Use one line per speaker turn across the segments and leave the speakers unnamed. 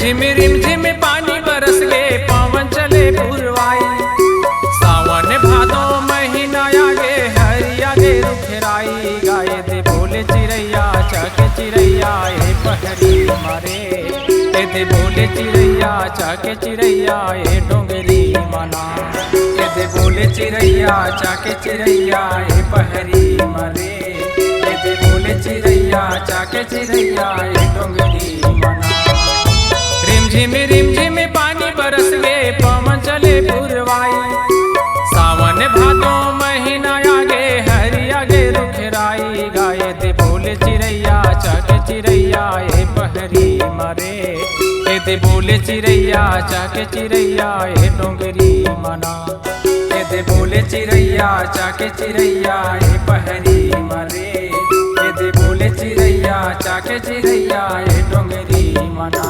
रिमझिम पानी बरस गे पवन चले पुरवाई। सावन भादो महीना आगे हरिया गे रुखराई। गाए दे बोले चिड़ैया चाके चिड़ैया ए पहरी मारे। दे बोले चिड़ैया चाके चिड़ैया ए डोंगरी मना। दे बोले चिड़ैया चाके चिड़ैया ए पहरी मारे। दे बोले चिड़ैया चाके चिड़ैया ए डोंगरी मना। रिमझिम पानी बरस गे पवन चले पुरवाई। सावन भादो महीना आगे हरिया गे रुखराई। गाए दे बोले चिड़ैया चाके चिड़ैया ए पहरी मारे। दे बोले चिड़ैया चाके चिड़ैया ए डोंगरी मना। दे बोले चिड़ैया चाके चिड़ैया ए पहरी मारे। दे बोले चिड़ैया चाके चिड़ैया ए डोंगरी मना।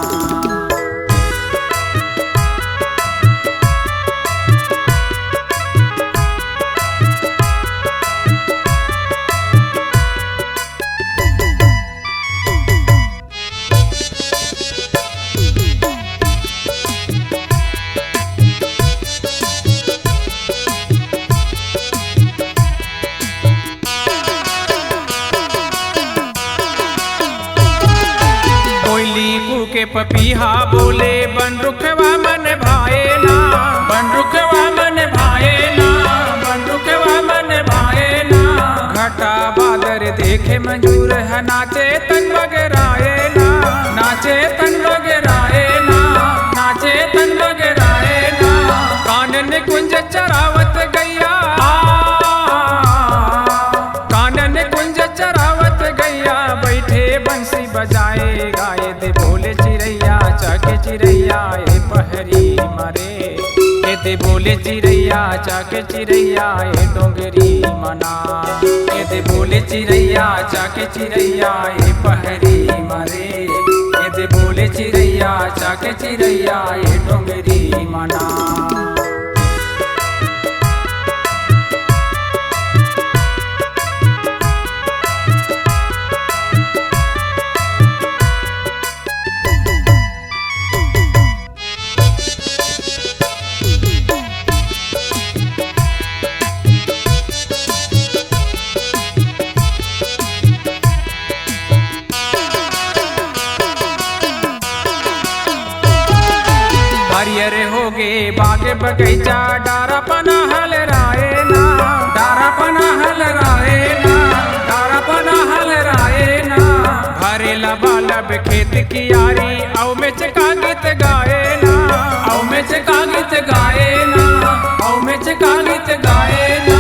के पपीहा बोले बन रुखवा मन भाए ना। बन रुखवा मन भाए ना। बन रुखवा मन भाए ना। घटा बादर देखे मंजूर है नाचे तन बगराए ना। नाचे तन बगराए ना। नाचे तन बगराए ना। कानन कुंज चरावत गैया। कानन कुंज चरावत गैया बैठे बंसी बजाए। गाए दे बोले चिड़ैया चाके चिड़ैया ए पहरी मारे। दे बोले चिड़ैया चाके चिड़ैया ए डोंगरी मना। दे बोले चिड़ैया चाके चिड़ैया ए पहरी मारे। दे बोले चिड़ैया चाके चिड़ैया ए डोंगरी मना। हरियर हो गे बाग बगैचा डारा पना हल राए ना। डारा पना हल राए ना। डारा पना हल राए ना। भरे लबालब खेत की यारी औ में चका गीत गाए ना। औ में चका गीत गाए ना। औ में चका गीत गाए ना।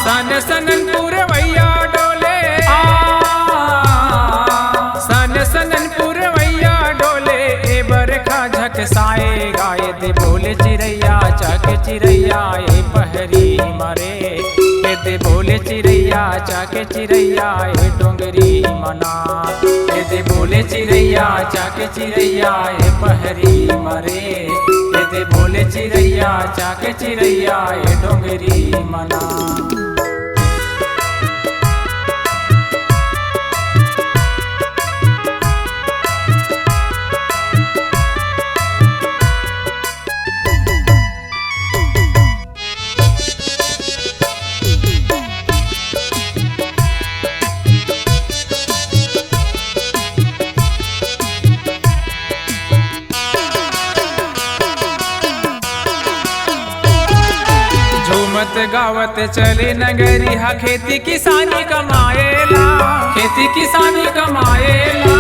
सन सननपुर वैया डोले। सन सननपुर वैया डोले ए बरखा झकसाए। गाए दे बोले चिड़ैया चाके चिड़ैया ए पहरी मारे। दे बोले चिड़ैया चाके चिड़ैया ए डोंगरी मना। दे बोले चिड़ैया चाके चिड़ैया ए पहरी मारे। दे बोले चिड़ैया चाके चिड़ैया ए डोंगरी मना। झूमत गावत चले नगरी हा खेती किसानी कमाएला। खेती किसानी कमाएला।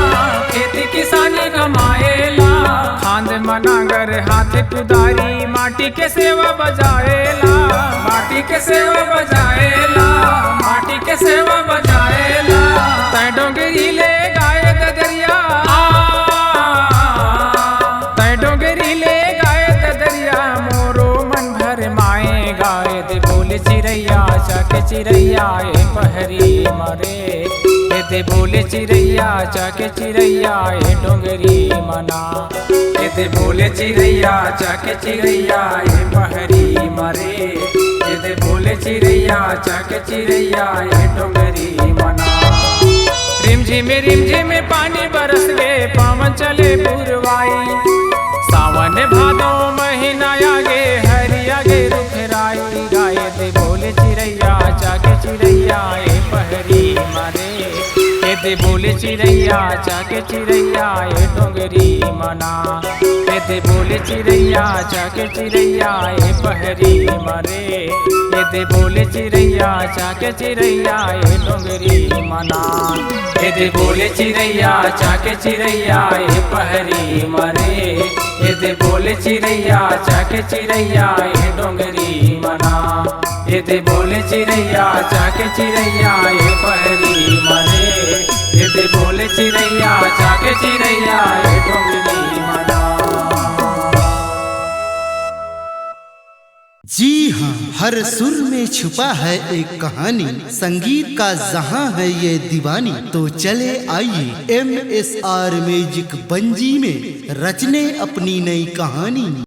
खेती किसानी कमाएला। खांद मनागर हाथ कुदारी माटी के सेवा बजाएला। माटी के सेवा बजाएला। माटी के सेवा बजाएला। तै डोंगरी ले गाए ददरिया। तै डोंगरी ले गाए ददरिया मोरो मन भर माए। गाए दे बोले चिड़ैया चाके चिड़ैया ए पहरी मारे। दे बोले चिड़ैया चाके चिड़ैया ए डोंगरी मना। दे बोले चिड़ैया चाके चिड़ैया ए पहरी मारे। दे बोले चिड़ैया चाके चिड़ैया ए डोंगरी मना। रिमझिम पानी बरस गे पवन चले पुरवाई। सावन भादो महीना आगे हरि आगे रुखराई गाए दे बोले चिड़ैया जाके चिड़ैया ए पहरी मारे ए दे बोले चिड़ैया जाके चिड़ैया ए डोंगरी मना ए दे बोले चिड़ैया जाके चिड़ैया ए पहरी मारे ए दे बोले चिड़ैया जाके चिड़ैया ए डोंगरी मना ए दे बोले चिड़ैया जाके चिड़ैया ए पहरी मारे ए दे बोले चिड़ैया जाके चिड़ैया ए डोंगरी मना ए दे बोले चिड़ैया जाके चिड़ैया ए पहरी मारे ए दे बोले चिड़ैया जाके चिड़ैया ए डोंगरी मना।
जी हाँ, हर सुर में छुपा है एक कहानी, संगीत का जहां है ये दीवानी। तो चले आइए MSR म्यूजिक बंजी में रचने अपनी नई कहानी।